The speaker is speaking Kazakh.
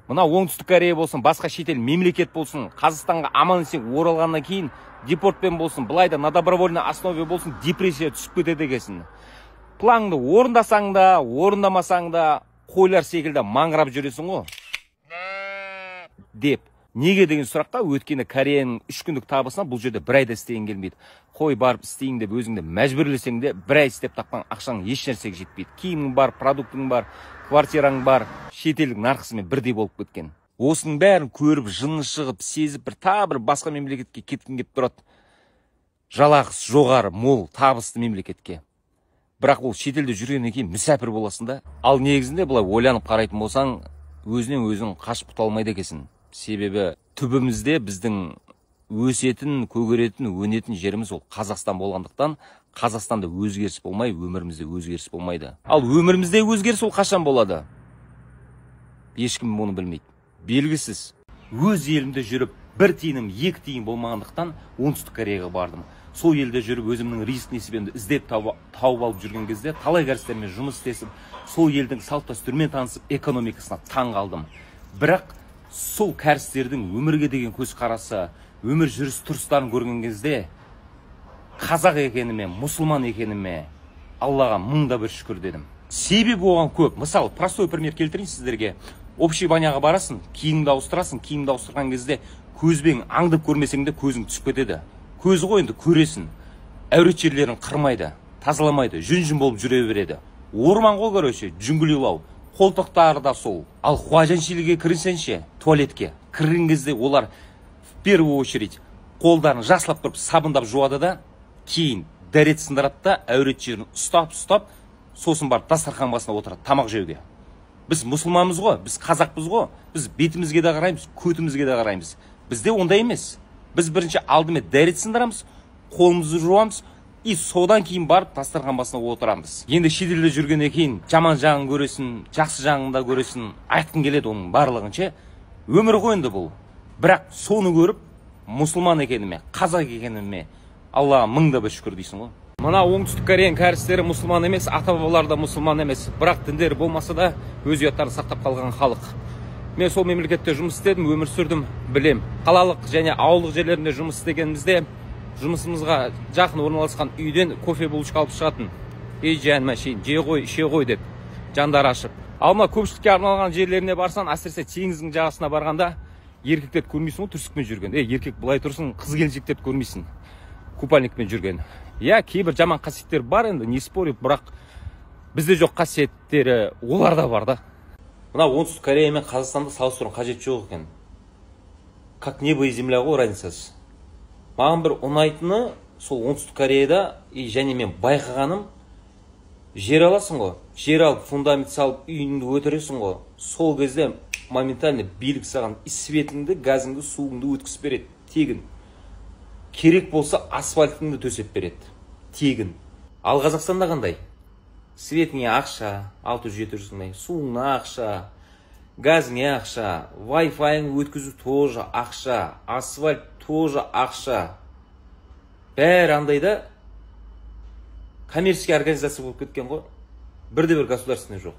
Мына оңтүстік Корея болсын, басқа шетел мемлекет болсын, Қазақстанға аман есен оралғаннан кейін депортпен болсын, былай да на добровольной основе болсын, депрессия түсіп кетеді екенсің. Планыңды орындасаң да, орындамасаң да, қойлар секілді маңырап жүресің ғой. Деп. Неге деген сұраққа, өткені Кореяның 3 күндік табысына бұл жерде бір айда істеген келмейді. Қой барып істейін деп өзіңді мәжбүрлесең де, бір ай істеп тапқан ақшаң еш нәрсеге жетпейді. Киімің бар, продуктың бар, квартираң бар, шетелдік нарқысымен бірдей болып кеткен. Осының бәрін көріп, жыны шығып, сезіп, бір басқа мемлекетке кеткің кеп тұрады. Жалақысы жоғары, мол, табысты мемлекетке. Бірақ ол шетелде жүргеннен кейін мүсәпір боласың да. Ал негізінде былай ойланып қарайтын болсаң, өзінен өзің қашып құтыла алмайды екенсің. Себебі түбімізде біздің өсетін, көгеретін, өнетін жеріміз ол Қазақстан болғандықтан, Қазақстанда өзгеріс болмай, өмірімізде өзгеріс болмайды. Ал өмірімізде өзгеріс ол қашан болады? Ешкім оны білмейді. Белгісіз. Өз елімде жүріп, бір тиыным, екі тиын болмағандықтан оңтүстік Кореяға бардым. Сол елде жүріп, өзімнің риск несібемді іздеп тауып алып жүрген кезде, талай кәрістермен жұмыс істесіп, сол елдің салт-дәстүрімен танысып, экономикасына таң қалдым. Бірақ сол кәрістердің өмірге деген көзқарасы, өмір жүріс тұрыстарын көрген кезде қазақ екеніме, мұсылман екеніме Аллаға мыңда бір шүкір дедім. Себебі оған көп. Мысалы, простой пример келтірейін сіздерге. Общий баняға барасың, киіміңді ауыстырасың, киіміңді ауыстырған кезде көзбен аңдып көрмесең де көзің түсіп кетеді. Көзі ғой енді көресің. Әурет жерлерін қырмайды, тазаламайды, жүн-жүн болып жүре береді. Орман ғой короче, жүңгілеулау. Қолтықтары да сол. Ал хуажаншиліге кірсенше, туалетке кірген кезде олар в первую очередь қолдарын жақсылап тұрып сабындап жуады да, кейін дәрет сындырады да, әурет жерін ұстап, сосын барып дастархан басына отырады тамақ жеуге. Біз мұсылманбыз ғой, біз қазақпыз ғой, біз бетімізге де қараймыз, көтімізге де қараймыз. Бізде ондай емес. Біз бірінші алдымен дәрет сындырамыз, қолымызды жуамыз, и содан кейін барып дастархан басына отырамыз. Енді шетелде жүргеннен кейін жаман жағын көресің, жақсы жағын да көресің, айтқың келеді оның барлығын ше. Өмір ғой енді бұл. Бірақ соны көріп, мұсылман екеніме, қазақ екеніме Аллаға мыңда бір шүкір дейсің ғой. Мына оңтүстік Кореяның кәрістері мұсылман емес, ата-бабалары да мұсылман емес. Бірақ діндері болмаса да өз ұяттарын сақтап қалған халық. Мен сол мемлекетте жұмыс істедім, өмір сүрдім, білем. Қалалық және ауылдық жерлерінде жұмыс істегенімізде жұмысымызға жақын орналасқан үйден кофе булочка алып шығатын. Ей жаным әшейін, же ғой, іше ғой деп жандар ашып. Ал мына көпшілікке арналған жерлеріне барсан, әсіресе теңіздің жағасына барғанда еркектерді көрмейсің ғой түрсікпен жүрген. Еркек былай тұрсын, қыз келіншектерді көрмейсің купальникпен жүрген. Я, кейбір жаман қасиеттер бар енді, не спорю, бірақ бізде жоқ қасиеттері оларда бар да. Мына оңтүстік Корея мен Қазақстанды салыстырудың қажеті жоқ екен. Как небо и земля ғой разницасы. Маған бір ұнайтыны сол оңтүстік Кореяда және мен байқағаным, жер аласың ғой, жер алып фундамент салып үйіңді өтіресің ғой, сол кезде моментально билік саған светіңді, газыңды, суыңды өткізіп береді, тегін. Керек болса асфальтыңды төсеп береді, тегін. Ал Қазақстанда қандай? Светіңе ақша, 600-700 мыңдай, суыңа ақша, газыңе ақша, Wi-Fi өткізу тоже ақша, асфальт тоже ақша. Бәрі андайда коммерческий организация болып кеткен ғой. Бірде бір государственный жоқ.